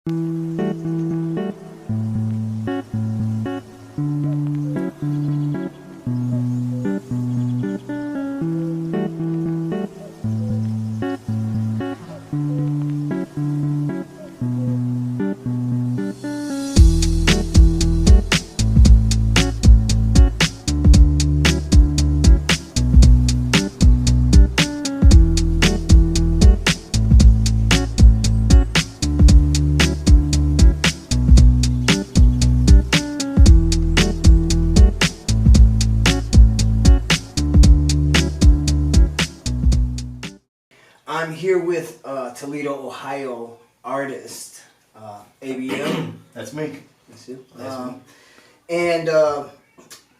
I'm here with Toledo, Ohio artist A.B.M. That's me. That's you. That's me. And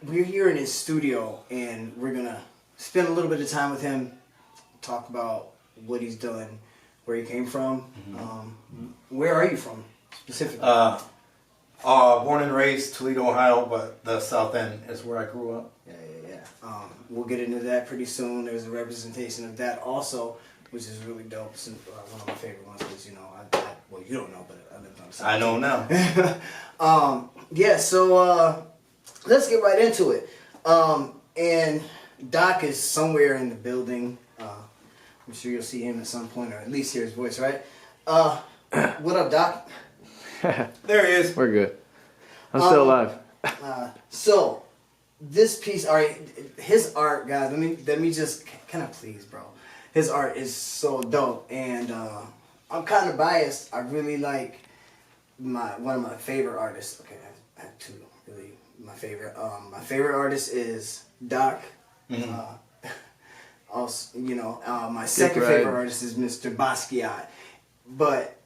we're here in his studio, and we're gonna spend a little bit of time with him, talk about what he's done, where he came from. Where are you from specifically? Born and raised Toledo, Ohio, but the South End is where I grew up. Yeah. We'll get into that pretty soon. There's a representation of that also, which is really dope. It's one of my favorite ones because, you know, well, you don't know, but I lived on the South. I know now. Yeah, so let's get right into it. And Doc is somewhere in the building. I'm sure you'll see him at some point, or at least hear his voice, right? What up, Doc? There he is. We're good. I'm still alive. So this piece, all right, his art, guys. Let me just kind of please, bro. His art is so dope, and I'm kind of biased. I really like one of my favorite artists. Okay, I have two really my favorite. My favorite artist is Doc. Also, you know, my second favorite artist is Mr. Basquiat. But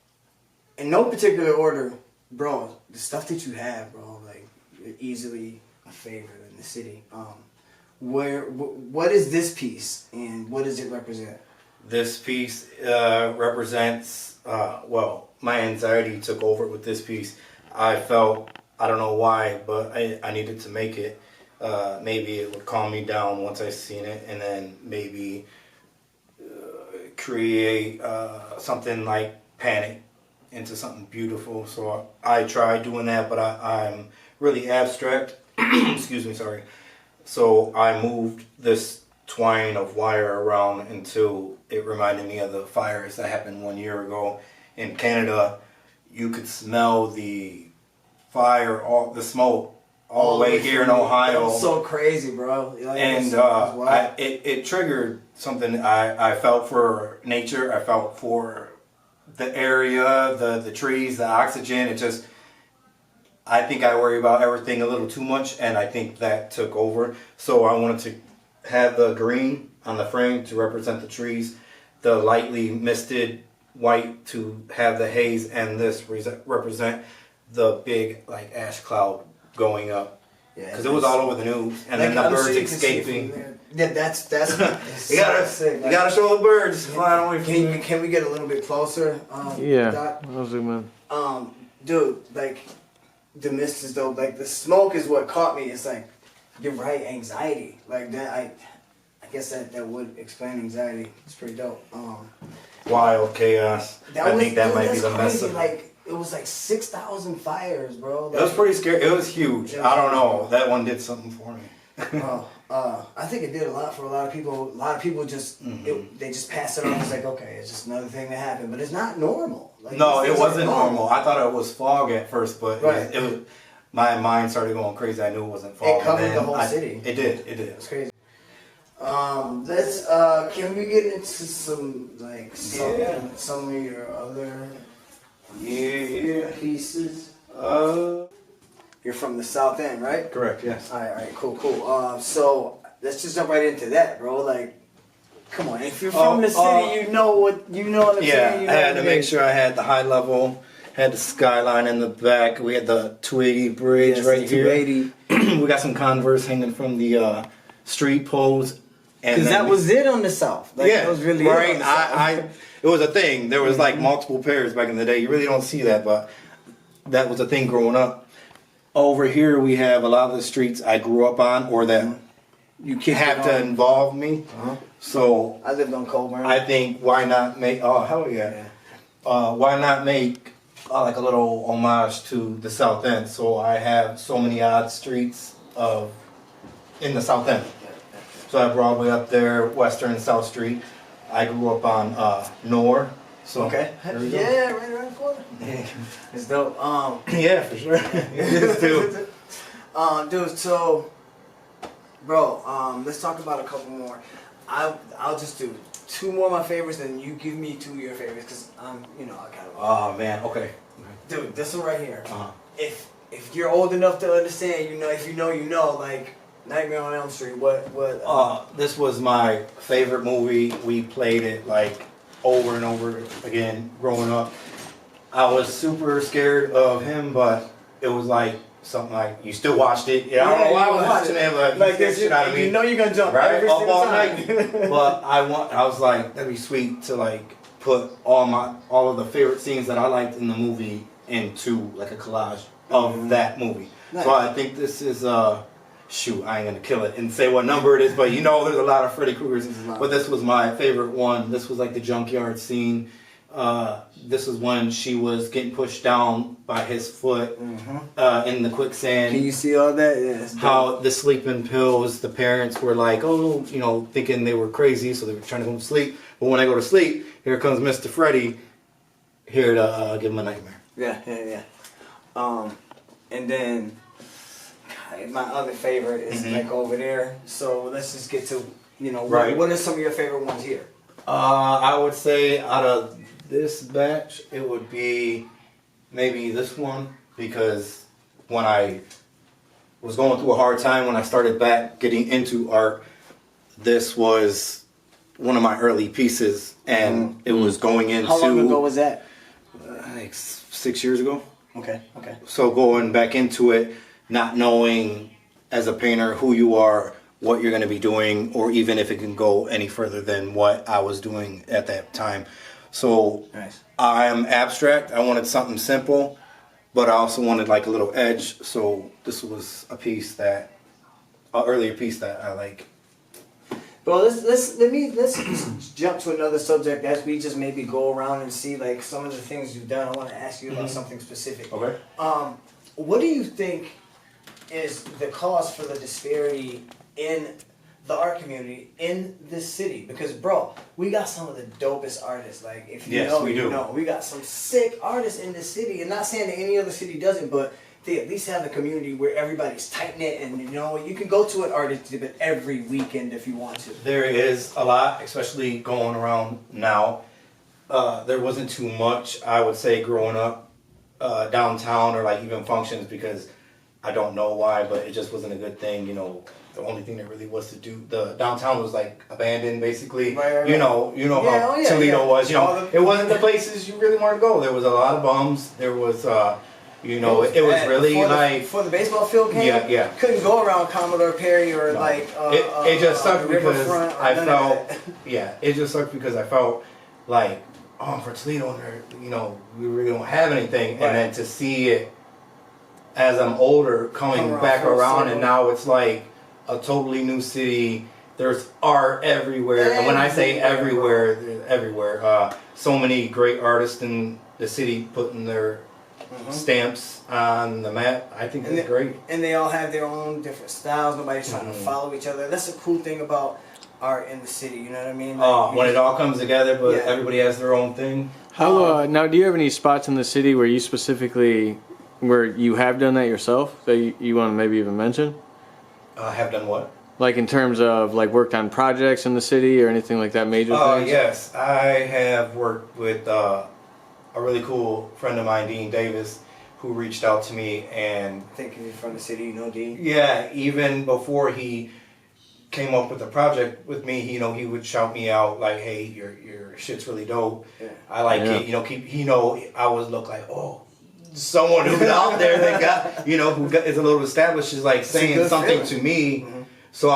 in no particular order, bro, the stuff that you have, bro, like, you're easily a favorite in the city. What is this piece, and what does it represent? This piece represents, well, my anxiety took over with this piece. I felt, I don't know why, but I needed to make it. Maybe it would calm me down once I seen it, and then maybe create something like Panic into something beautiful. So I tried doing that, but I'm really abstract. Excuse me, sorry. So I moved this twine of wire around until it reminded me of the fires that happened 1 year ago in Canada. You could smell the fire, the smoke, all the way here in Ohio. That's so crazy, bro. Like, and it triggered something I felt for nature. I felt for the area, the trees, the oxygen. It just, I think I worry about everything a little too much, and I think that took over. So I wanted to have the green on the frame to represent the trees, the lightly misted white to have the haze, and this represent the big like ash cloud going up. Yeah, because it was all over the news, and then the birds escaping. Yeah, that's you gotta show the birds flying away from you. Can we get a little bit closer? Yeah, Doc? I'll zoom in. Dude, like, the mist is dope. Like, the smoke is what caught me. It's like, you're right, anxiety. Like that, I guess that would explain anxiety. It's pretty dope. Wild chaos. I think that might be the mess of it. Like, it was like 6,000 fires, bro. Like, it was pretty scary. It was huge. I don't know. That one did something for me. I think it did a lot for a lot of people. A lot of people just they just pass it off. It's like, okay, it's just another thing that happened, but it's not normal. Like, no, it wasn't normal. I thought it was fog at first, but right. it was. My mind started going crazy. I knew it wasn't fog. It covered the whole city. It did. It was crazy. Let's can we get into some like some of your other pieces? You're from the South End, right? Correct. Yes. All right, cool. So let's just jump right into that, bro. Like, come on, if you're from the city, you know what I'm saying. I had to make sure I had the high level, had the skyline in the back. We had the 280 bridge right here. 280. We got some Converse hanging from the street poles. Because that was it on the South. Like, that was really right. It on the South. It was a thing. There was like multiple pairs back in the day. You really don't see that, but that was a thing growing up. Over here we have a lot of the streets I grew up on, or that you have to involve me. So I lived on Colburn. I think why not make? Oh hell yeah! Why not make like a little homage to the South End. So I have so many odd streets in the South End. So I have Broadway up there, Western, South Street. I grew up on Nor. So Okay. there we go. Yeah, right around the corner. It's dope. Yeah, for sure. It is too. Dude, so, bro, let's talk about a couple more. I'll just do 2 more of my favorites, and you give me 2 of your favorites, cause I gotta. Oh man, okay. Dude, this one right here. Uh-huh. If you're old enough to understand, if you know, like Nightmare on Elm Street. What? This was my favorite movie. We played it like over and over again growing up. I was super scared of him, but it was like something like you still watched it. Yeah, I don't know why I was watching it, but like this shit out of me. You know you're gonna jump right every up single all time. night. But I was like, that'd be sweet to like put all of the favorite scenes that I liked in the movie into like a collage of that movie. Nice. So I think this is shoot, I ain't gonna kill it and say what number it is, but there's a lot of Freddy Kruegers. But this was my favorite one. This was like the junkyard scene. This was when she was getting pushed down by his foot in the quicksand. Can you see all that? Yeah, how the sleeping pills, the parents were like, thinking they were crazy, so they were trying to go to sleep. But when I go to sleep, here comes Mr. Freddy, here to give him a nightmare. Yeah. And then my other favorite is like over there. So let's just get to right. What are some of your favorite ones here? I would say out of this batch, it would be maybe this one, because when I was going through a hard time when I started back getting into art, this was one of my early pieces, and it was going into... How long ago was that? Like 6 years ago. Okay. So going back into it, not knowing as a painter who you are, what you're going to be doing, or even if it can go any further than what I was doing at that time. So nice. I am abstract. I wanted something simple, but I also wanted like a little edge. So this was an earlier piece that I like. Well, let's jump to another subject as we just maybe go around and see like some of the things you've done. I want to ask you about something specific. Okay. What do you think is the cause for the disparity in the art community in this city? Because bro, we got some of the dopest artists. Like if you know, we got some sick artists in this city. And not saying that any other city doesn't, but they at least have a community where everybody's tight knit, and you can go to an art exhibit every weekend if you want to. There is a lot, especially going around now. There wasn't too much, I would say, growing up downtown or like even functions, because I don't know why, but it just wasn't a good thing. The only thing that really was to do, the downtown was like abandoned basically. Right. How Toledo was. It wasn't the places you really wanted to go. There was a lot of bums. There was. It was really before the baseball field came. Yeah. Couldn't go around Commodore Perry or it just sucked because I felt. It just sucked because I felt like, for Toledo, we really don't have anything, right. And then to see it as I'm older coming back around, and now it's like a totally new city. There's art everywhere, and when I say everywhere, there's everywhere. So many great artists in the city putting their stamps on the map. I think it's great. And they all have their own different styles. Nobody's trying to follow each other. That's the cool thing about art in the city. You know what I mean? When it all comes together, but everybody has their own thing. How now? Do you have any spots in the city where you specifically, where you have done that yourself, that you want to maybe even mention? Have done what? Like in terms of like worked on projects in the city or anything like that major things? Yes, I have worked with a really cool friend of mine, Dean Davis, who reached out to me, and I think he's from the city, Dean? Yeah, even before he came up with the project with me, he would shout me out like, "Hey, your shit's really dope. Yeah. I like it." I would look like, someone who's out there that got, who is a little established is like saying something to me. Mm-hmm. So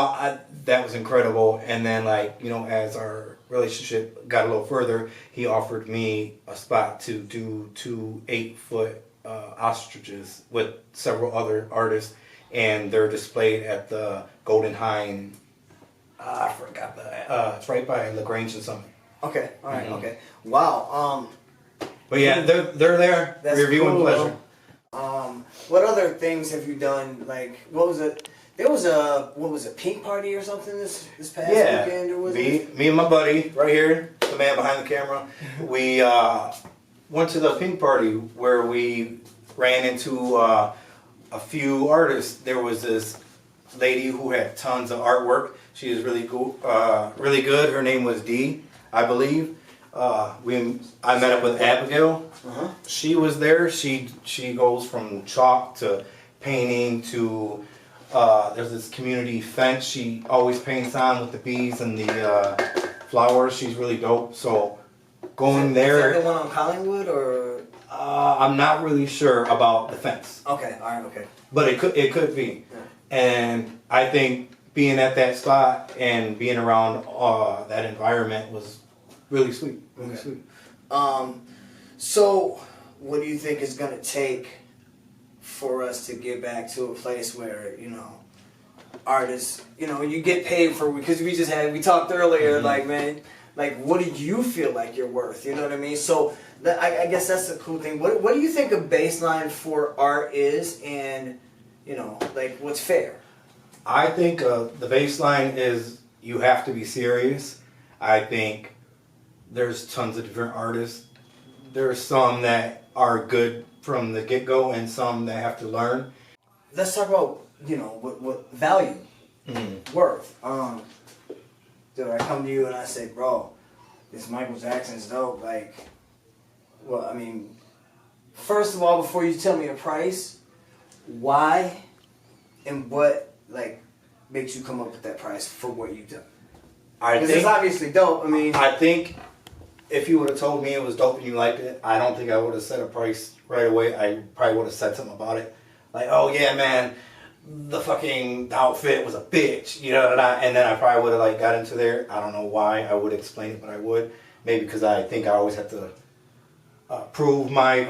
that was incredible. And then as our relationship got a little further, he offered me a spot to do 2 8-foot ostriches with several other artists, and they're displayed at the Golden Hind. I forgot it's right by LaGrange and something. Okay, all right, okay. Wow. But yeah, they're there. That's Review and cool. pleasure. What other things have you done? Like, what was it? There was a pink party or something this past weekend, or was it? Me and my buddy right here, the man behind the camera, we went to the pink party where we ran into a few artists. There was this lady who had tons of artwork. She was really cool, really good. Her name was Dee, I believe. I met up with Abigail. She was there. She goes from chalk to painting to there's this community fence she always paints on with the bees and the flowers. She's really dope. So going there. Is that the one on Collingwood or? I'm not really sure about the fence. Okay, all right, okay. But it could be. Yeah. And I think being at that spot and being around that environment was really sweet. Really sweet. So what do you think is gonna take for us to get back to a place where, you know, artists, you know, you get paid for, because we talked earlier, like, man, like, what do you feel like you're worth? You know what I mean? So I guess that's the cool thing. What do you think a baseline for art is, and, you know, like, what's fair? I think the baseline is you have to be serious. I think there's tons of different artists. There's some that are good from the get-go and some that have to learn. Let's talk about, you know, what value, worth. Dude, I come to you and I say, bro, this Michael Jackson's dope. Like, well, I mean, first of all, before you tell me a price, why and what, like, makes you come up with that price for what you've done? Because it's obviously dope. I think if you would have told me it was dope and you liked it, I don't think I would have set a price right away. I probably would have said something about it. Like, oh yeah, man, the fucking outfit was a bitch, you know, and then I probably would have like got into there. I don't know why I would explain it, but I would. Maybe because I think I always have to prove my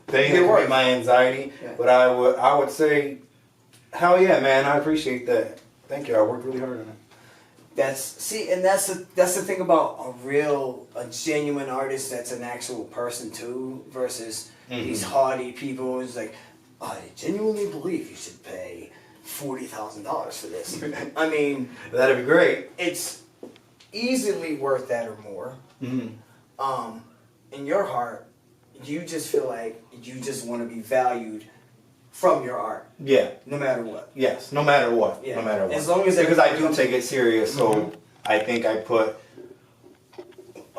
thing, it could be my anxiety. Yeah. But I would say, hell yeah, man, I appreciate that. Thank you. I worked really hard on it. That's the thing about a genuine artist that's an actual person too, versus these haughty people. It's like, I genuinely believe you should pay $40,000 for this. I mean, that'd be great. It's easily worth that or more. In your heart, you just feel like you just want to be valued from your art. Yeah. No matter what. Yes, no matter what. Yeah. No matter what. As long as because I do take it serious, so I think I put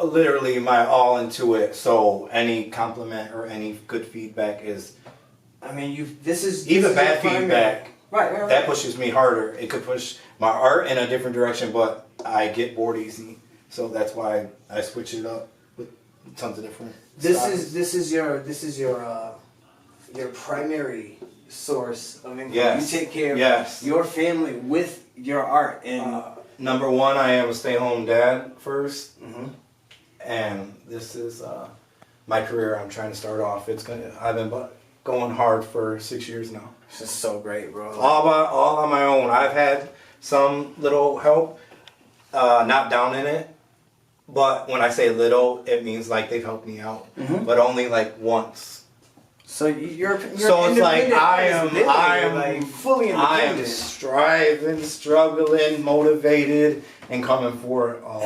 literally my all into it. So any compliment or any good feedback is. I mean, this is bad feedback. Right. That pushes me harder. It could push my art in a different direction, but I get bored easy, so that's why I switch it up with tons of different. This is your primary source of income. Yes. You take care of your family with your art. And number one, I am a stay-home dad first, and this is my career. I'm trying to start off. I've been going hard for 6 years now. This is so great, bro. All on my own. I've had some little help, not down in it. But when I say little, it means like they've helped me out, but only like once. So you're so it's like I am like fully independent. I am striving, struggling, motivated, and coming for it all.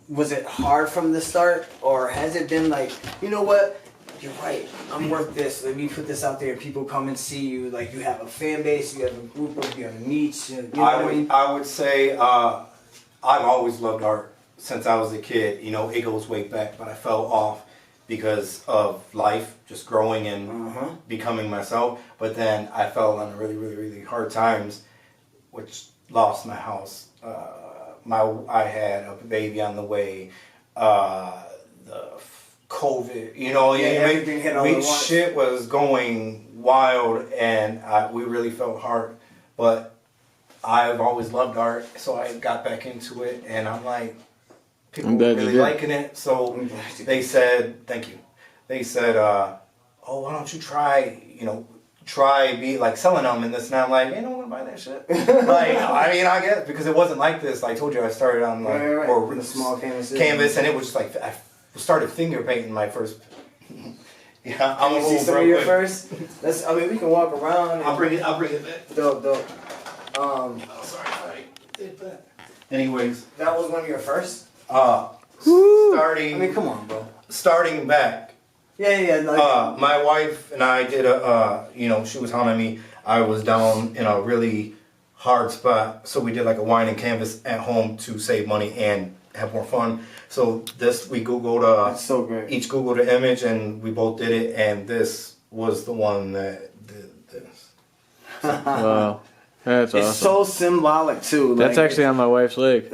Was it hard from the start, or has it been like, you know what? You're right. I'm worth this. Let me put this out there. People come and see you. Like, you have a fan base. You have a group of. You have a niche. You know I would say I've always loved art since I was a kid. You know, it goes way back, but I fell off because of life, just growing and becoming myself. But then I fell on really, really, really hard times, which lost my house. I had a baby on the way. The COVID, you know, everything hit all at once. Shit was going wild, and we really felt hard. But I've always loved art, so I got back into it, and I'm like, people were really liking it. So they said, thank you. They said, oh, why don't you try be like selling them and this, and I'm like, I don't want to buy that shit. Like, I mean, I guess because it wasn't like this. I told you I started on like or the small canvas, and it was just like started finger painting my first. Yeah, I'm Can gonna you see move some of real your quick. first? I mean, we can walk around. I'll bring it back. Dope. Oh, sorry, I did that. Anyways, That was one of your first. starting. I mean, come on, bro. Starting back. Yeah. Like, My wife and I did she was helping me. I was down in a really hard spot, so we did like a wine and canvas at home to save money and have more fun. So we Googled that's so great. each Googled an image, and we both did it, and this was the one that did this. Wow, that's It's awesome. so symbolic too. That's like, actually on my wife's leg.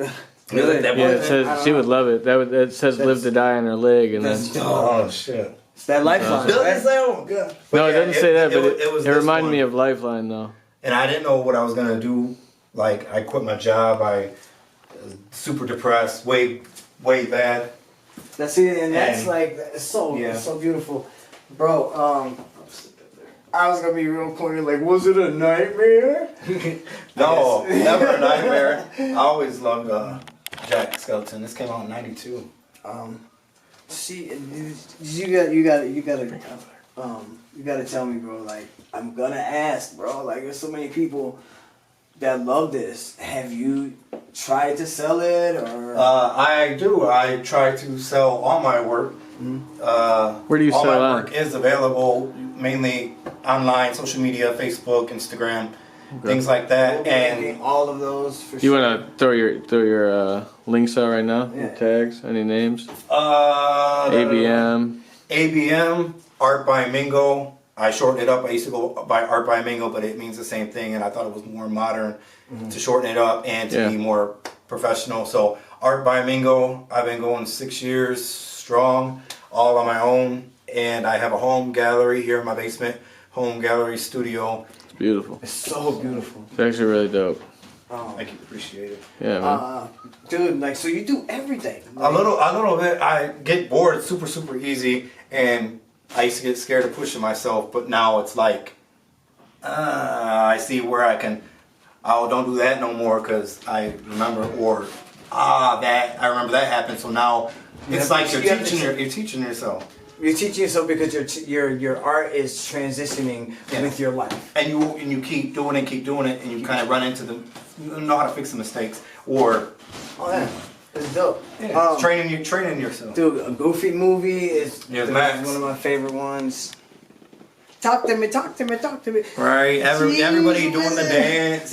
Really? That Yeah, was it it? says she would love it. It says "live to die" on her leg, and then That's dope. Oh shit! It's that lifeline. Does it That's say? oh, good. no, it doesn't say that, but it was this reminded me one. of Lifeline though. And I didn't know what I was gonna do. Like I quit my job. I was super depressed, way bad. That's it, and that's And- like it's so Yeah. it's so beautiful, bro. I was gonna be real corny. Like, was it a nightmare? No, never a nightmare. I always loved Jack Skeleton. This came out in '92. See, you gotta tell me, bro. Like, I'm gonna ask, bro. Like, there's so many people that love this. Have you tried to sell it or? I do. I try to sell all my work. Where do you all sell my on? work is available mainly online, social media, Facebook, Instagram, things like that. We'll be And linking all of those for You sure. want to throw your links out right now? Yeah. Your tags? Any names? A.B.M. A.B.M. Art by Mingo. I shortened it up. I used to go by Art by Mingo, but it means the same thing, and I thought it was more modern to shorten it up and to be more professional. So Art by Mingo. I've been going 6 years strong, all on my own, and I have a home gallery here in my basement. Home gallery studio. It's beautiful. It's so beautiful. It's actually really dope. I can appreciate it. Yeah, man. Dude, like, so you do everything. A little bit. I get bored super easy, and I used to get scared of pushing myself, but now it's like I see where I can. Oh, don't do that no more because I remember, or that I remember that happened. So now it's like you're teaching yourself. You're teaching yourself because your art is transitioning with your life. And you keep doing it, and you kind of run into you know how to fix the mistakes, or Oh yeah, it's dope. it's training yourself. Dude, a Goofy movie is Yes, Max. one of my favorite ones. Talk to me. Right, everybody Jeez, doing the dance.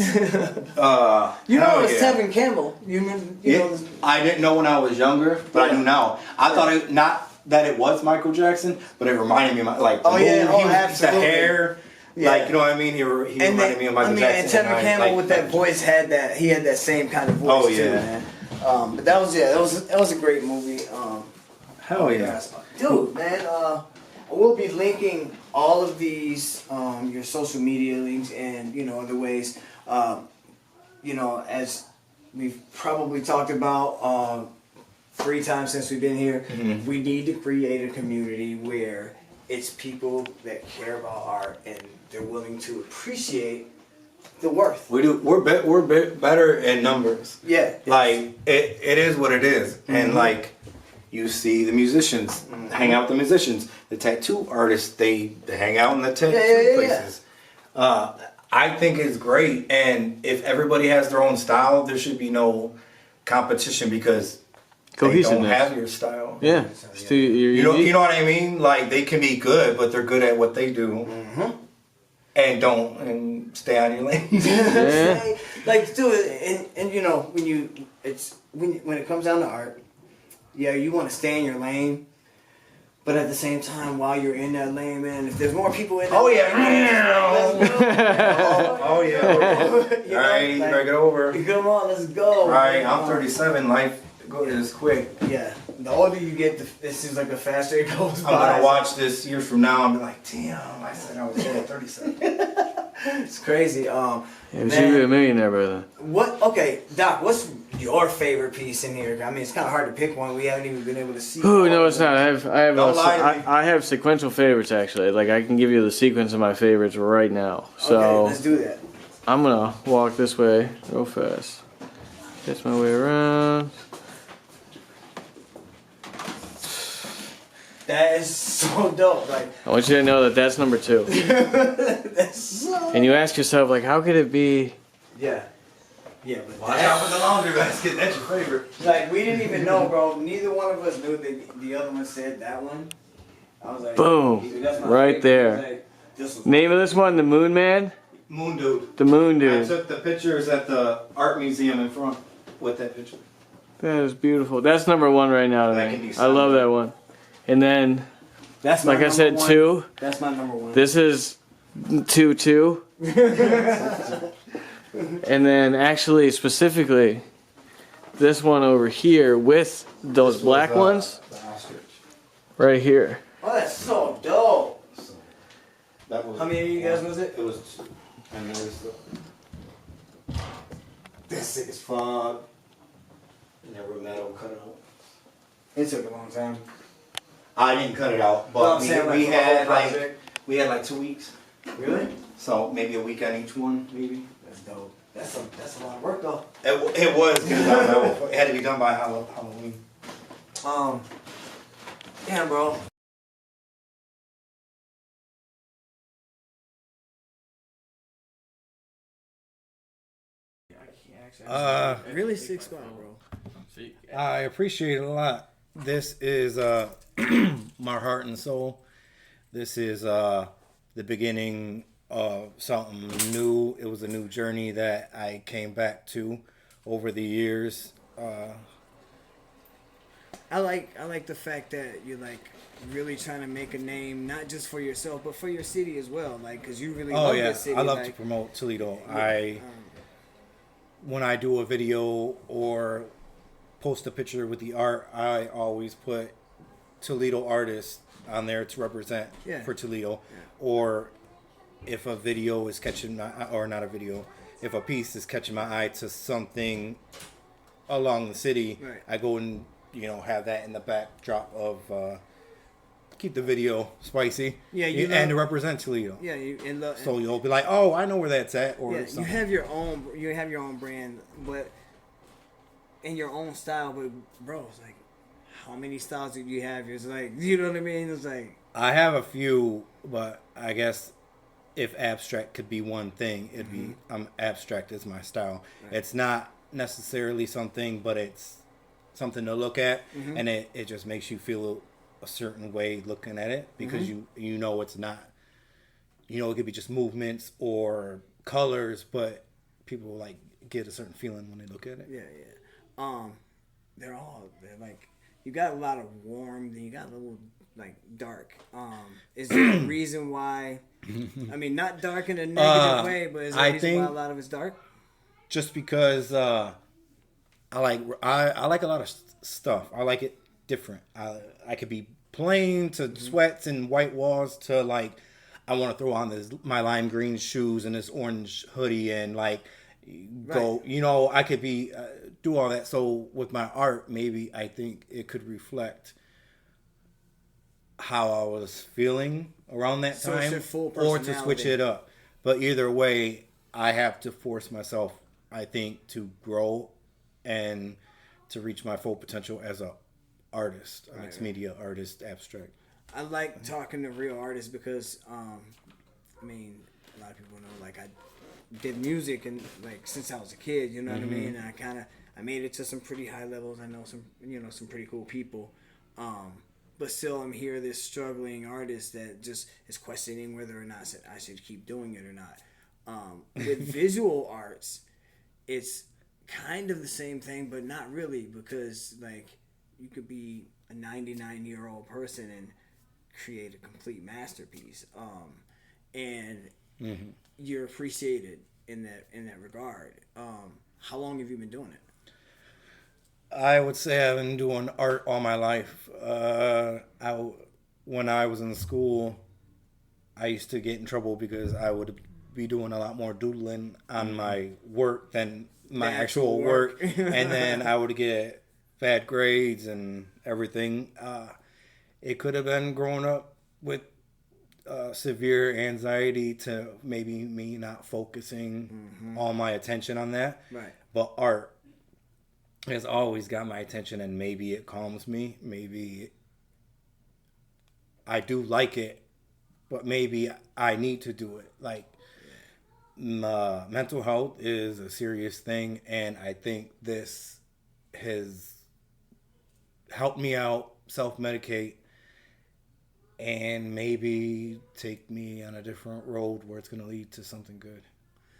You know hell it's yeah. Tevin Campbell. You know. I didn't know when I was younger, but I knew now. I thought it not that it was Michael Jackson, but it reminded me of like the absolutely. the hair. Yeah. Like, you know what I mean? He reminded me of Michael Jackson. And Tevin Campbell with that voice had that same kind of voice Oh, too, yeah. man. But that was a great movie. Hell yeah. Dude, man, we'll be linking all of these, your social media links and, other ways, as we've probably talked about 3 times since we've been here, we need to create a community where it's people that care about art and they're willing to appreciate the worth. We're better in numbers. Yeah. Like it is what it is, and like you see the musicians hang out with the musicians, the tattoo artists they hang out in the tattoo places. I think it's great, and if everybody has their own style, there should be no competition because they don't Cohesiveness. have your style. Yeah. You know what I mean? Like they can be good, but they're good at what they do, and stay on your lane. Yeah. Like, dude, and when it comes down to art, you want to stay in your lane, but at the same time, while you're in that lane, man, if there's more people in that let's go. Oh yeah. All right, you better get over. Come on, let's go. Right, I'm 37. Life goes quick. Yeah, the older you get, it seems like the faster it goes by. I'm gonna watch this years from now and be like, damn, I said I was dead at 37. It's crazy. Yeah, we should be a millionaire by then. Okay, Doc, what's your favorite piece in here? I mean, it's kind of hard to pick one. We haven't even been able to see. Oh no, it's not. Don't lie to me. I have sequential favorites actually. Like I can give you the sequence of my favorites right now. So Okay, let's do that. I'm gonna walk this way real fast. Get my way around. That is so dope. Like, I want you to know that that's number 2. that's so. And you ask yourself, like, how could it be? Yeah. Yeah, but Watch out for the laundry basket. That's your favorite. like we didn't even know, bro. Neither one of us knew that the other one said that one. I was like, Boom. dude, that's my Right favorite. there. I was like, this was Name of this one, the Moon Man? Moon Dude. The Moon I Dude. took the pictures at the art museum in front with that picture. That is beautiful. That's number 1 right now to That me. can be I love that one. And then, That's my like I number said, one. 2. That's my number 1. This is 2-2. And then, actually, specifically, this one over here with those This black was, ones the ostrich. right here. Oh, that's so dope. So, that was How many of you guys was it? It was 2. And there's this sick as fuck. And there were metal cut out. It took a long time. I didn't cut it out, No, but I'm saying, we for the whole had project. we had like 2 weeks. Really? So maybe a week on each one, maybe. That's dope. That's a lot of work though. It was because it had to be done by Halloween. Damn, bro. Really sick spot, bro. I appreciate it a lot. This is my heart and soul. This is the beginning of something new. It was a new journey that I came back to over the years. I like the fact that you're like really trying to make a name, not just for yourself, but for your city as well. Like, cause you really love this city. I love like, to promote Toledo. yeah, When I do a video or post a picture with the art, I always put Toledo artists on there to represent Yeah. for Toledo. Yeah. Or if a video is catching my or not a video, if a piece is catching my eye to something along the city, Right. I go and have that in the backdrop of keep the video spicy. Yeah, and to represent Toledo. yeah, you and love. So you'll be like, oh, I know where that's at, or Yeah, you something. have your own brand, but in your own style. But bro, it's like, how many styles do you have? It's like, you know what I mean? It's like, I have a few, but I guess if abstract could be one thing, it'd be abstract is my style. Right. It's not necessarily something, but it's something to look at, and it just makes you feel a certain way looking at it because you know it's not. It could be just movements or colors, but people like get a certain feeling when they look at it. yeah. They're like, you got a lot of warm, then you got a little like dark. Is there a reason why? I mean, not dark in a negative way, but is there a reason why a lot of it's dark? Just because I like a lot of stuff. I like it different. I could be plain to sweats and white walls to like I want to throw on my lime green shoes and this orange hoodie and like go. I could be do all that. So with my art, maybe I think it could reflect how I was feeling around that So it's time, your full or to switch personality. it up. But either way, I have to force myself, I think, to grow and to reach my full potential as a artist, a mixed media artist, abstract. I like talking to real artists because, I mean, a lot of people know like I did music and like since I was a kid, you know what I mean. And I made it to some pretty high levels. I know some pretty cool people, but still I'm here this struggling artist that just is questioning whether or not I should keep doing it or not. With visual arts, it's kind of the same thing, but not really because like you could be a 99-year-old person and create a complete masterpiece, and you're appreciated in that regard. How long have you been doing it? I would say I've been doing art all my life. When I was in school, I used to get in trouble because I would be doing a lot more doodling on my work than my The actual actual work. work. And then I would get bad grades and everything. It could have been growing up with severe anxiety to maybe me not focusing all my attention on that. Right. But art has always got my attention, and maybe it calms me. Maybe I do like it, but maybe I need to do it. Like, mental health is a serious thing, and I think this has helped me out, self-medicate, and maybe take me on a different road where it's going to lead to something good.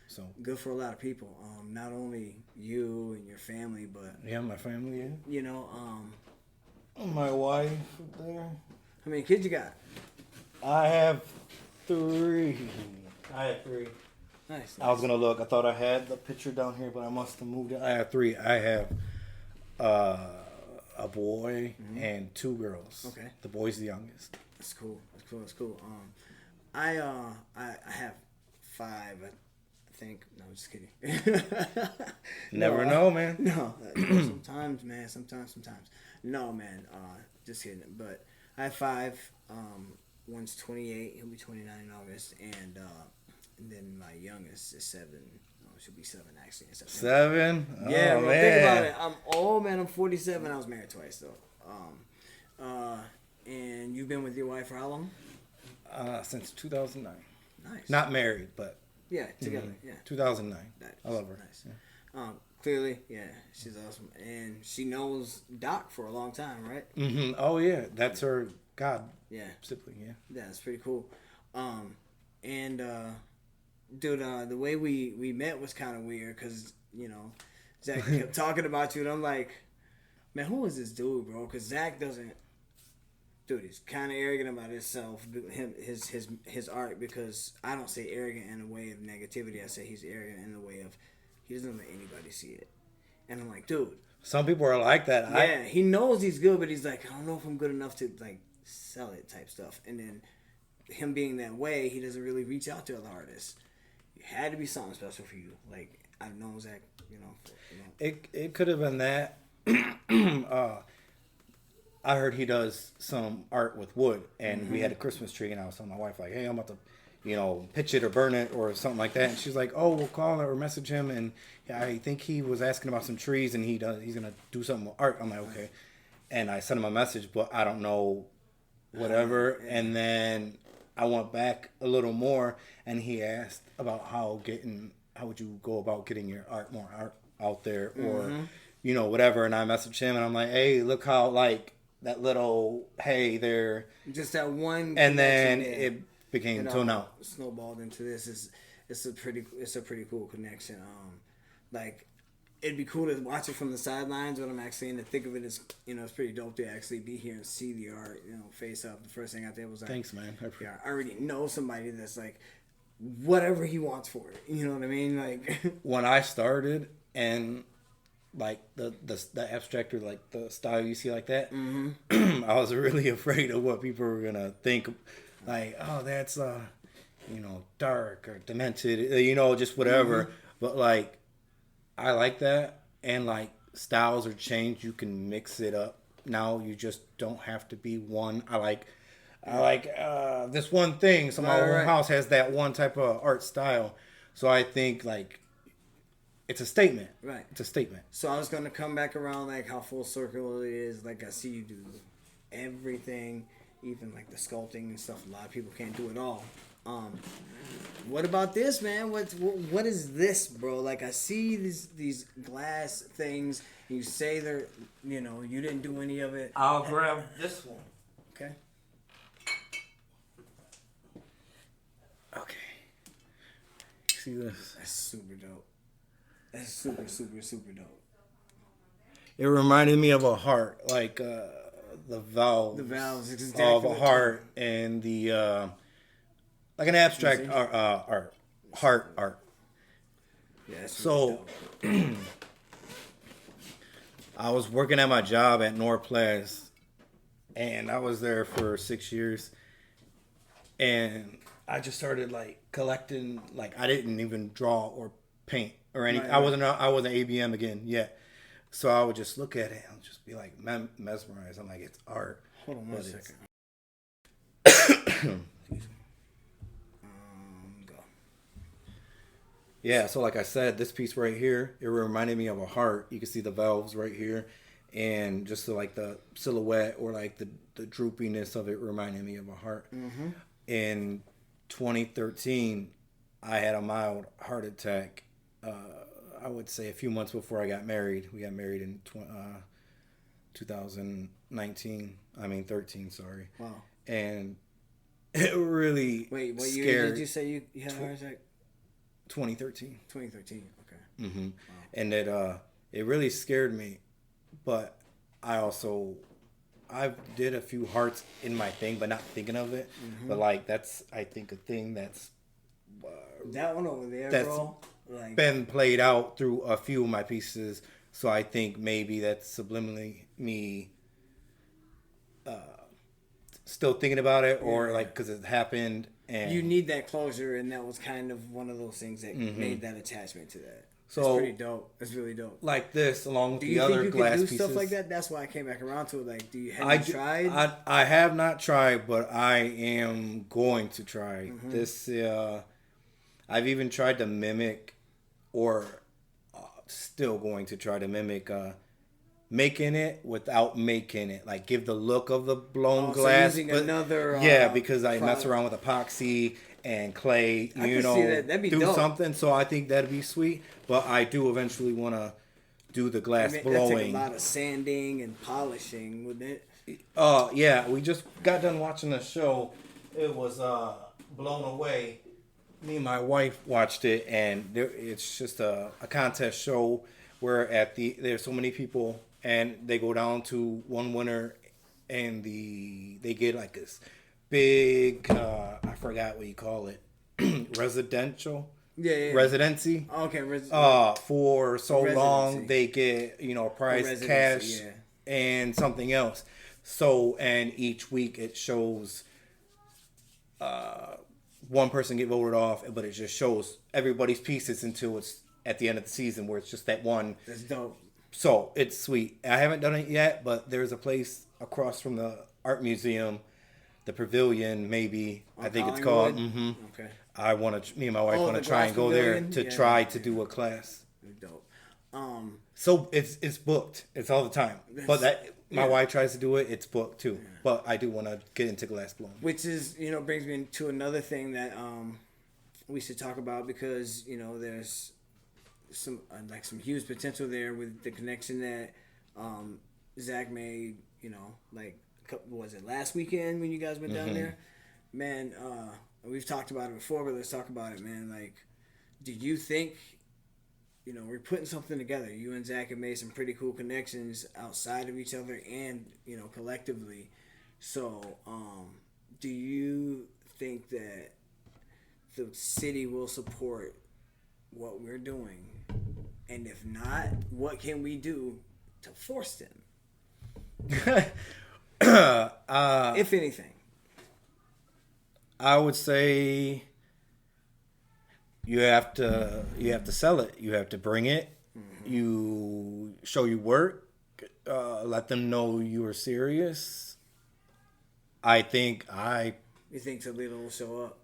So Good for a lot of people. Not only you and your family, but yeah, my family. Yeah. you know, My wife there. how many kids you got? I have 3. I have 3. Nice. I was gonna look. I thought I had the picture down here, but I must have moved it. I have 3. I have a boy and 2 girls. Okay. The boy's the youngest. That's cool. That's cool. I have 5. I think. No, I'm just kidding. Never know, man. No, sometimes, man. Sometimes. No, man. Just kidding. But I have 5. One's 28. He'll be 29 in August, and then my youngest is 7. No, she'll be 7 actually in September. 7. Yeah, Oh, bro, man. think about it. I'm old, man. I'm 47. I was married twice though. And you've been with your wife for how long? Since 2009. Nice. Not married, but Yeah, together. Yeah. 2009. Nice. I love her. Nice. Clearly, yeah, she's awesome, and she knows Doc for a long time, right? Mm-hmm. Oh yeah, that's her god Yeah, sibling. Yeah. yeah, that's pretty cool. Dude, the way we met was kind of weird because Zach kept talking about you, and I'm like, man, who is this dude, bro? Because Zach doesn't. Dude, he's kind of arrogant about himself, his art. Because I don't say arrogant in a way of negativity. I say he's arrogant in the way of he doesn't let anybody see it. And I'm like, dude. Some people are like that. Yeah, he knows he's good, but he's like, I don't know if I'm good enough to like sell it type stuff. And then him being that way, he doesn't really reach out to other artists. It had to be something special for you. Like I've known Zach, It could have been that. I heard he does some art with wood, and we had a Christmas tree, and I was telling my wife, like, hey, I'm about to, pitch it or burn it or something like that. And she's like, oh, we'll call or message him. And I think he was asking about some trees, and he's going to do something with art. I'm like, okay. And I sent him a message, but I don't know, whatever. And then I went back a little more, and he asked about how would you go about getting your more art out there or, whatever. And I messaged him, and I'm like, hey, look how, like, that little hey there, just that one, and then it became till now snowballed into this. It's a pretty cool connection. Like it'd be cool to watch it from the sidelines, but I'm actually in the thick of it. Is it's pretty dope to actually be here and see the art, face up. The first thing I did was like, thanks, man. I already know somebody that's like whatever he wants for it. You know what I mean? Like when I started and. Like the abstract or like the style you see like that, I was really afraid of what people were gonna think. Like, oh, that's dark or demented, just whatever. But like, I like that, and like styles are changed. You can mix it up now. You just don't have to be one. I like this one thing. So my whole house has that one type of art style. So I think like. It's a statement. Right. It's a statement. So I was going to come back around like how full circle it is. Like I see you do everything, even like the sculpting and stuff. A lot of people can't do it all. What about this, man? What is this, bro? Like I see these glass things. You say they're, you didn't do any of it. I'll grab this one. Okay. Okay. See this? That's super dope. That's super, super, super dope. It reminded me of a heart, like the valves. The valves, exactly. Of a heart and the like an abstract art, heart art. Yeah. That's so I was working at my job at Norplas, and I was there for 6 years, and I just started like collecting. Like I didn't even draw or paint. Or anything. Right. I wasn't A.B.M. again yet. So I would just look at it and just be like mesmerized. I'm like, it's art. Hold on one second. Go. Yeah, so like I said, this piece right here, it reminded me of a heart. You can see the valves right here. and just like the silhouette or like the droopiness of it reminded me of a heart. In 2013, I had a mild heart attack. I would say a few months before I got married. We got married in 2019. 13, sorry. Wow. And it really Wait, what scared. year did you say you had a heart attack? 2013. 2013. Okay. Wow. And it really scared me, but I did a few hearts in my thing, but not thinking of it. But like that's, I think, a thing that's that one over there, that's bro. Like, been played out through a few of my pieces. So I think maybe that's subliminally me still thinking about it, or like because it happened. And you need that closure, and that was kind of one of those things that made that attachment to that. So it's pretty dope. It's really dope. Like this, along with Do the you other think you glass can do pieces. stuff like that? That's why I came back around to it. Like, have you tried? I have not tried, but I am going to try this. I've even tried to mimic, or still going to try to mimic, making it without making it. Like give the look of the blown glass. So using another. Because I mess around with epoxy and clay. I can see that. That'd be do dope. something. So I think that'd be sweet. But I do eventually want to do the glass That'd blowing. take a lot of sanding and polishing, wouldn't it? Yeah, we just got done watching the show. It was Blown Away. Me and my wife watched it, and it's just a contest show where there's so many people, and they go down to one winner, and they get like this big I forgot what you call it, residential. Yeah. Residency. Okay. For so long Residency. they get a prize, Residency, cash, yeah. and something else. So, and each week it shows one person get voted off, but it just shows everybody's pieces until it's at the end of the season where it's just that one. That's dope. So it's sweet. I haven't done it yet, but there's a place across from the art museum, the Pavilion, maybe On I think it's Collingwood? called. Okay. I want to. Me and my wife want the to try and go there Glass to Pavilion? try Yeah. to do a class. Dope. So it's booked. It's all the time. But my wife tries to do it. It's booked too. But I do want to get into glass blowing. Which is, brings me to another thing that we should talk about, because there's some huge potential there with the connection that Zach made. Was it last weekend when you guys went down there? Man, we've talked about it before, but let's talk about it, man. Like, do you think? We're putting something together. You and Zach have made some pretty cool connections outside of each other and, collectively. So, do you think that the city will support what we're doing? And if not, what can we do to force them? If anything. I would say you have to sell it. You have to bring it. You show your work. Let them know you are serious. You think Toledo will show up?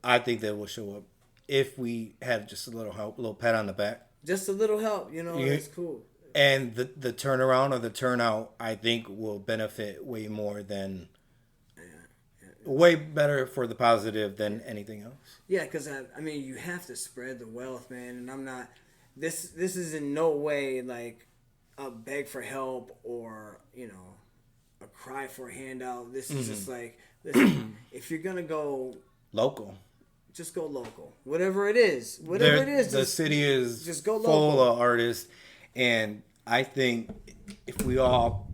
I think they will show up if we had just a little help, a little pat on the back. Just a little help, that's cool. And the turnaround or the turnout, I think, will benefit way more than, way better for the positive than anything else. Yeah, because you have to spread the wealth, man. And I'm not. This is in no way like a beg for help or a cry for a handout. This is just like, listen, if you're gonna go local, just go local. Whatever it is, the city is just go full local. of artists, and I think if we all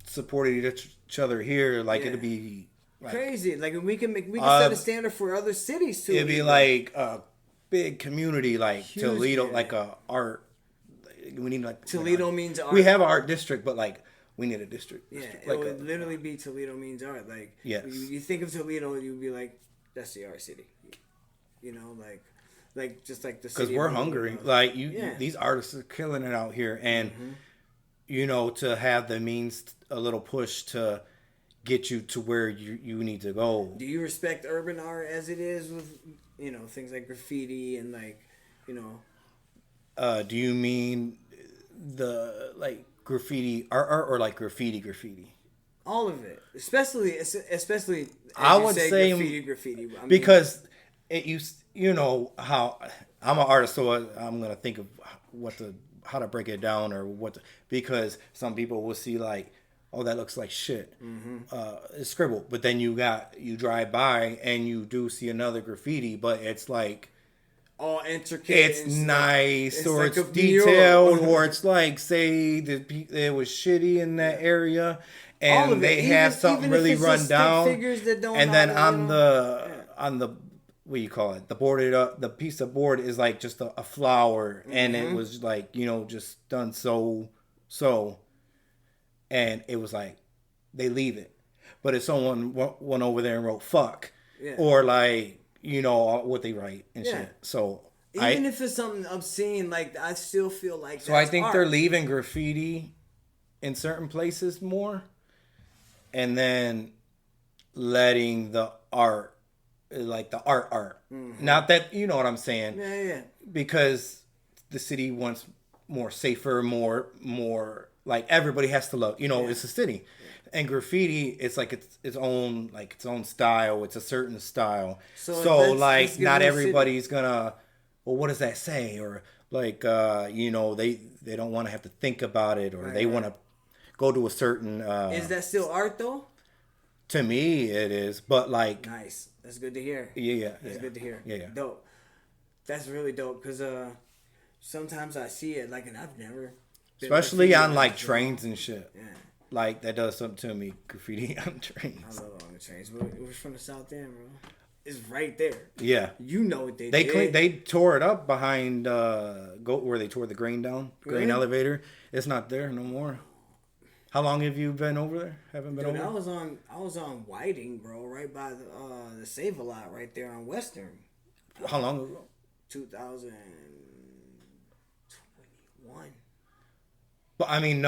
supported each other here, like it'd be. Like, crazy. Like we can set a standard for other cities too. It'd be like a big community, like Huge, Toledo, yeah. like a art. We need like Toledo means art. We have an art district, but like we need a district. Yeah, like it would literally be Toledo means art. Like yes. you think of Toledo, you'd be like, that's the art city. Like just like the city. Because we're hungry. Like these artists are killing it out here, and to have the means, a little push to get you to where you need to go. Do you respect urban art as it is with things like graffiti and like do you mean the like graffiti art or like graffiti? All of it, especially as I you would say graffiti. I mean, because it used, you know how I'm an artist, so I'm gonna think of how to break it down or because some people will see like, oh, that looks like shit, it's scribbled, but then you drive by and you do see another graffiti, but it's like all intricate. It's nice, it's or like it's a detailed, mural. or it's like, say it was shitty in that area, All and of it. they have something even if really it's run just stick down, figures that don't and then know, on you know? the what do you call it? The boarded up, the piece of board is like just a flower, and it was like, you know, just done so, and it was like they leave it, but if someone went over there and wrote fuck, or like, you know what they write and shit, so. Even if it's something obscene, like I still feel like So I think art. they're leaving graffiti in certain places more, and then letting the art, like the art. Not that, you know what I'm saying. Yeah. Because the city wants more safer, more like everybody has to love. You know, it's a city, and graffiti, it's like its own style. It's a certain style. So let's not everybody's gonna. Well, what does that say? Or like, you know, they don't want to have to think about it, or they want to go to a certain. Is that still art though? To me, it is, but like. Nice. That's good to hear. Yeah. That's good to hear. Yeah. Dope. That's really dope because sometimes I see it like, and I've never. Especially on like trains and shit. Yeah. Like that does something to me. Graffiti on trains. I love on the trains. It was from the South End, bro. It's right there. Yeah. You know what they did. They tore it up behind where they tore the grain down. Grain Really? elevator. It's not there no more. How long have you been over there? Haven't been over there? I was on Whiting, bro, right by the Save-A-Lot right there on Western. How long ago? 2021. But I mean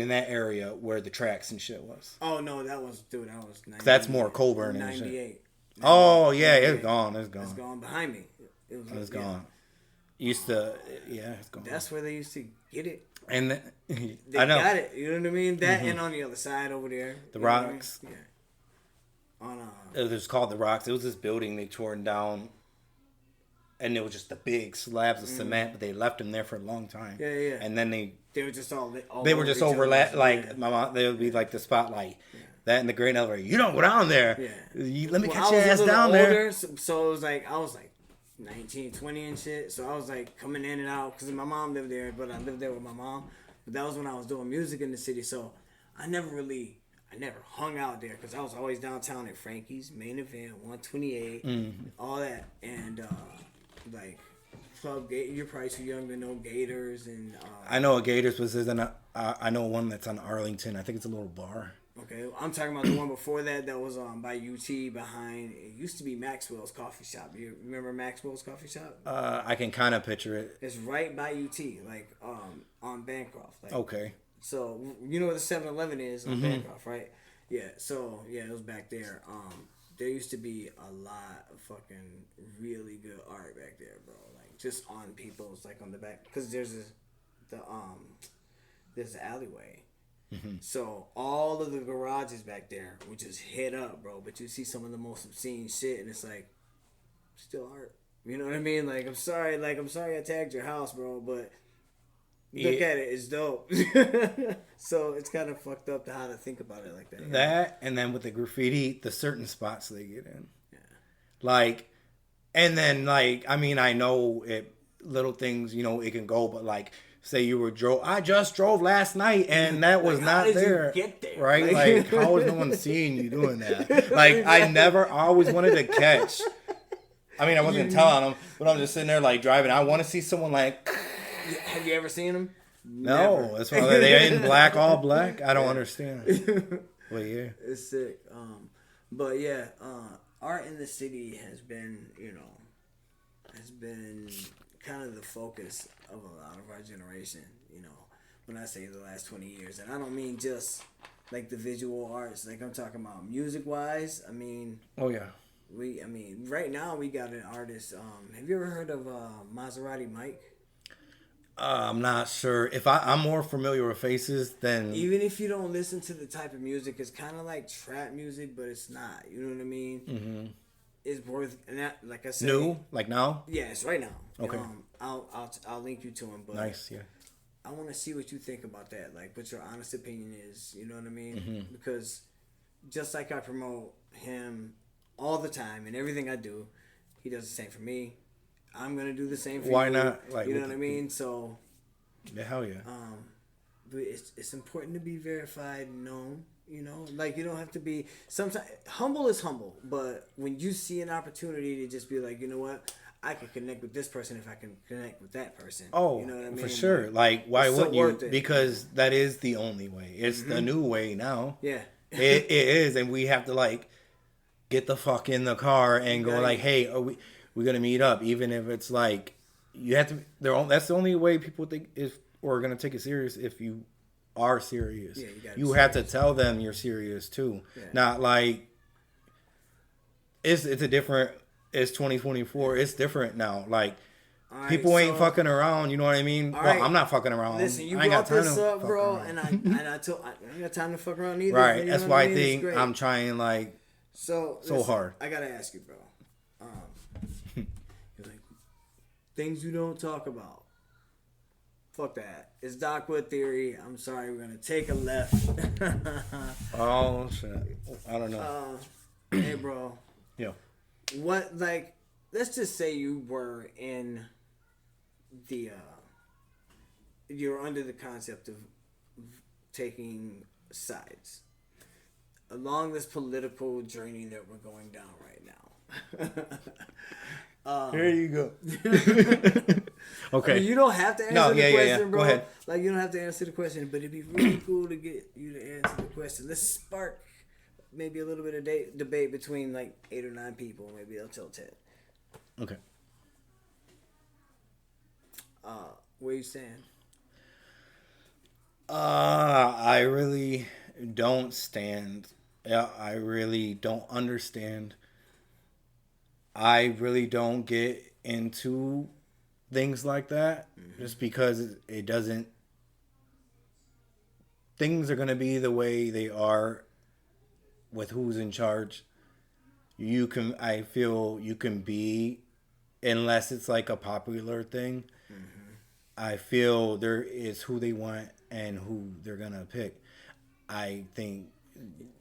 in that area where the tracks and shit was. Oh no, that was 90, that's more Colburn and shit. 98. Oh yeah, it's gone. It's gone. It's gone behind me. It's gone. It's gone. That's where they used to get it. And They I know. got it. You know what I mean? That and on the other side over there. The you know what I mean? Rocks. Yeah. On It was called the Rocks. It was this building they tore down, and it was just the big slabs of cement, but they left them there for a long time. Yeah. And then they were just all they were just overlap. Like yeah. my mom, they would be like the spotlight. Yeah. That and the grain elevator. You don't go down there. Yeah. Let me catch your ass down there. So it was like I was like 19, 20 and shit. So I was like coming in and out because my mom lived there, but I lived there with my mom. But that was when I was doing music in the city. So I never hung out there because I was always downtown at Frankie's, Main Event, 128, all that, and like Club Gate. You're probably too young to know Gators and. I know a Gators was I know one that's on Arlington. I think it's a little bar. Okay, I'm talking about the one before that was by UT behind. It used to be Maxwell's Coffee Shop. You remember Maxwell's Coffee Shop? I can kind of picture it. It's right by UT, like on Bancroft. Like, okay. So you know where the 7-Eleven is on Bancroft, right? Yeah. So yeah, it was back there. There used to be a lot of fucking really good art back there, bro. Like just on people's like on the back because there's the alleyway. So all of the garages back there would just hit up, bro. But you see some of the most obscene shit, and it's like, still art. You know what I mean? Like, I'm sorry I tagged your house, bro, but look at it, it's dope. So it's kind of fucked up to how to think about it like that. That, and then with the graffiti, the certain spots they get in. Yeah. Like, and then like, I mean, I know it, little things, you know, it can go, but like, say you were I just drove last night and that was like, not there. You get there. Right? Like, how was no one seeing you doing that? Like, I always wanted to catch. I mean, I wasn't telling them, but I'm just sitting there like driving. I want to see someone like. Have you ever seen them? No, Never. that's why they're in black, all black. I don't understand. Well, yeah, it's sick. But yeah, art in the city has been, kind of the focus of a lot of our generation. You know, when I say the last 20 years, and I don't mean just like the visual arts. Like I'm talking about music wise. I mean. Oh yeah. Right now we got an artist. Have you ever heard of Maserati Mike? I'm not sure if I'm more familiar with faces than Even if you don't listen to the type of music, it's kind of like trap music, but it's not. You know what I mean? Mm-hmm. It's worth, and that, like I said, new, like now. Yeah, it's right now. Okay. I'll link you to him, but Nice, yeah. I want to see what you think about that. Like, what your honest opinion is. You know what I mean? Mm-hmm. Because just like I promote him all the time and everything I do, he does the same for me. I'm gonna do the same for Why you. not? Like, you know what I mean? So, yeah, hell yeah. but it's important to be verified and known. You know, like you don't have to be. Sometimes humble is humble, but when you see an opportunity to just be like, you know what, I can connect with this person if I can connect with that person. Oh, you know what I mean? for sure. Like, why it's wouldn't so you? worth it. Because that is the only way. It's the new way now. Yeah. it is, and we have to like get the fuck in the car and go like, hey, are we're gonna meet up, even if it's like you have to. That's the only way people think if we're gonna take it serious. If you are serious, Yeah, you have to tell them you're serious too. Yeah. Not like it's a different. It's 2024. It's different now. Like right, people ain't fucking around. You know what I mean? Well, right. I'm not fucking around. Listen, you I ain't brought got time this to up, bro, around. and I ain't got time to fuck around either. Right. You know That's why I mean? think I'm trying like so listen, hard. I gotta ask you, bro. Like, things you don't talk about. Fuck that. It's Docwood Theory. I'm sorry, we're gonna take a left. Oh shit. I don't know. Hey, bro. Yeah. What, like, let's just say you were in the you're under the concept of taking sides along this political journey that we're going down right now. Here you go. Okay. I mean, you don't have to answer the question, bro. Go ahead. Like, you don't have to answer the question, but it'd be really cool to get you to answer the question. Let's spark maybe a little bit of debate between like 8 or 9 people, maybe until 10. Okay. Where you stand? I really don't stand. Yeah, I really don't understand. I really don't get into things like that just because it doesn't. Things are going to be the way they are with who's in charge. I feel you can be, unless it's like a popular thing. I feel there is who they want and who they're going to pick. I think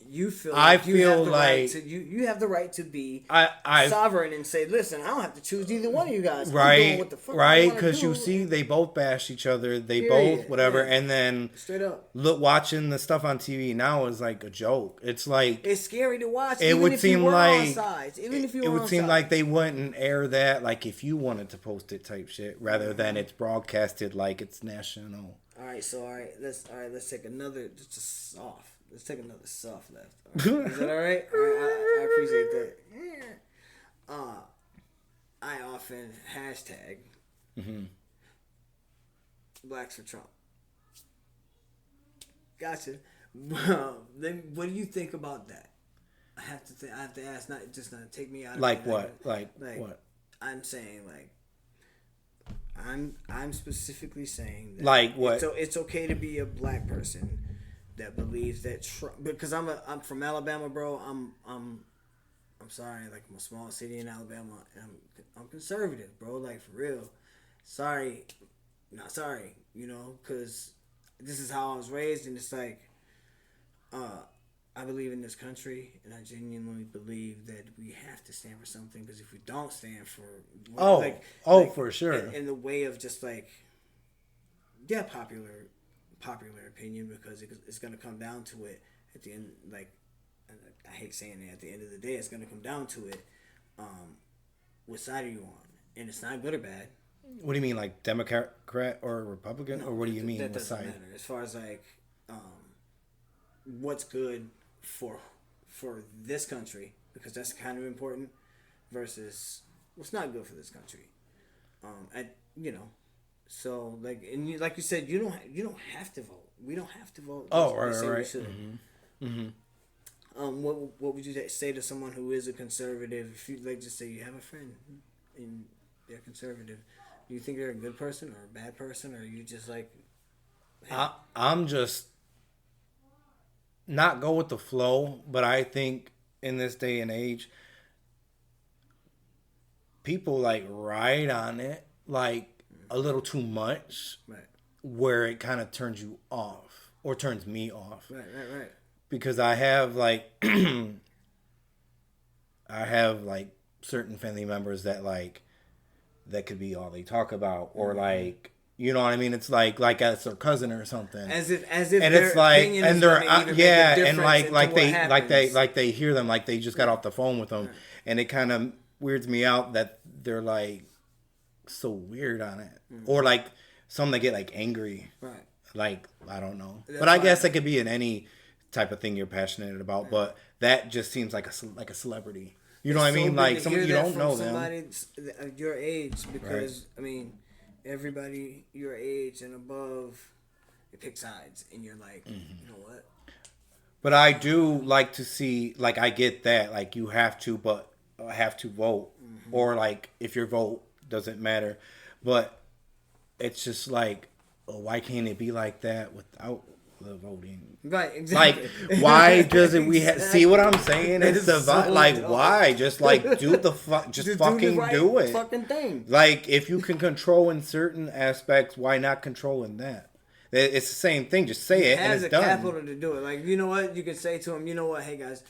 you feel you have the right to be sovereign and say, listen, I don't have to choose either one of you guys. Right, I'm doing what the fuck right, because you see they both bash each other, they both whatever, and then straight up watching the stuff on TV now is like a joke. It's like it's scary to watch. It would seem like it would seem like they wouldn't air that like if you wanted to post it type shit rather than it's broadcasted like it's national. Let's take another soft. Let's take another soft left. Right. Is that all right? I appreciate that. I often hashtag Blacks for Trump. Gotcha. Then what do you think about that? I have to ask. Not take me out. Like of what? Like what? I'm saying like. I'm specifically saying that like what? So it's okay to be a black person that believes that Trump, because I'm from Alabama, bro. I'm sorry, like I'm a small city in Alabama, and I'm conservative, bro. Like for real. Sorry, not sorry. You know, because this is how I was raised, and it's like, I believe in this country, and I genuinely believe that we have to stand for something. Because if we don't stand for, for sure, in the way of just like, popular opinion, because it's gonna come down to it at the end. Like, I hate saying it. At the end of the day, it's gonna come down to it. What side are you on? And it's not good or bad. What do you mean, like Democrat or Republican, or what do you mean? That doesn't matter. As far as like, what's good for this country, because that's kind of important, versus what's not good for this country. So like, and like you said, you don't have to vote. We don't have to vote. Right. We should. What would you say to someone who is a conservative? If you like, just say you have a friend and they're conservative, Do you think they're a good person or a bad person, or are you just like? I'm just not go with the flow, but I think in this day and age, people like ride on it like a little too much, Right. where it kind of turns you off or turns me off. Right. Because I have like I have like certain family members that like that could be all they talk about, or like, you know what I mean? It's like as their cousin or something. As if And their it's like, opinion and is they're gonna even yeah, make a and difference like into what they happens. hear them like they just got off the phone with them, and it kind of weirds me out that they're like so weird on it, or like some that get like angry, Right. like I don't know, That's but I why- guess it could be in any type of thing you're passionate about, but that just seems like a celebrity. You know what I It's so mean? good Like to some hear you that don't from know them. somebody your age, because I mean, everybody your age and above, they pick sides, and you're like, you know what? But I do like to see, like, I get that, like, you have to, but have to vote, or like if your vote doesn't matter, but it's just like, oh, why can't it be like that without the voting? Right, Like, exactly. why doesn't we see what I'm saying? That It's is the so like, dope. why? Just like do the just fucking do it. Fucking thing. Like, if you can control in certain aspects, why not control in that? It's the same thing. Just say it and Has it's the done. capital to do it. Like, you know what? You could say to them, you know what? Hey guys,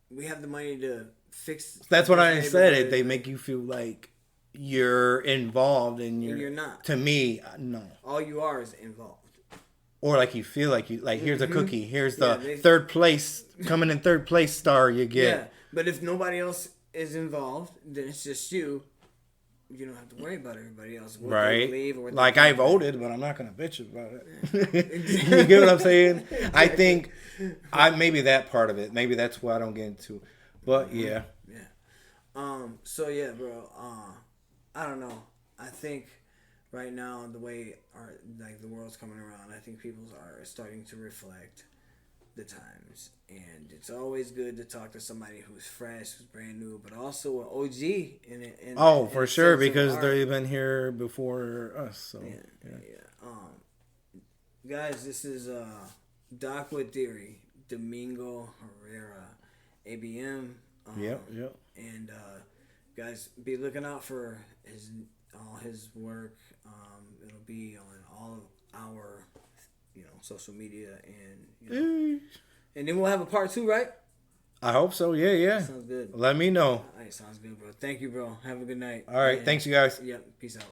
we have the money to fix. That's what I this said. neighborhood. They make you feel like you're involved, and you're not. To me, no. All you are is involved. Or like you feel like here's a cookie. Here's the Yeah, third place coming in third place star you get. Yeah, but if nobody else is involved, then it's just you. You don't have to worry about everybody else. What they Right. believe or what they Like I think. voted, but I'm not gonna bitch about it. You get what I'm saying? I think maybe that part of it. Maybe that's why I don't get into. But yeah. Yeah. So yeah, bro. I don't know. I think right now the way the world's coming around, I think people are starting to reflect the times, and it's always good to talk to somebody who's fresh, who's brand new, but also an OG in it. Oh, for sure, because they've been here before us. So Yeah. Guys, this is Docwood Theory, Domingo Herrera, A.B.M. Yep. And guys, be looking out for all his work. It'll be on all of our, social media, and and then we'll have a part 2, right? I hope so. Yeah. Sounds good. Let me know. All right, sounds good, bro. Thank you, bro. Have a good night. All right. And, Thanks, you guys. Yep. Peace out.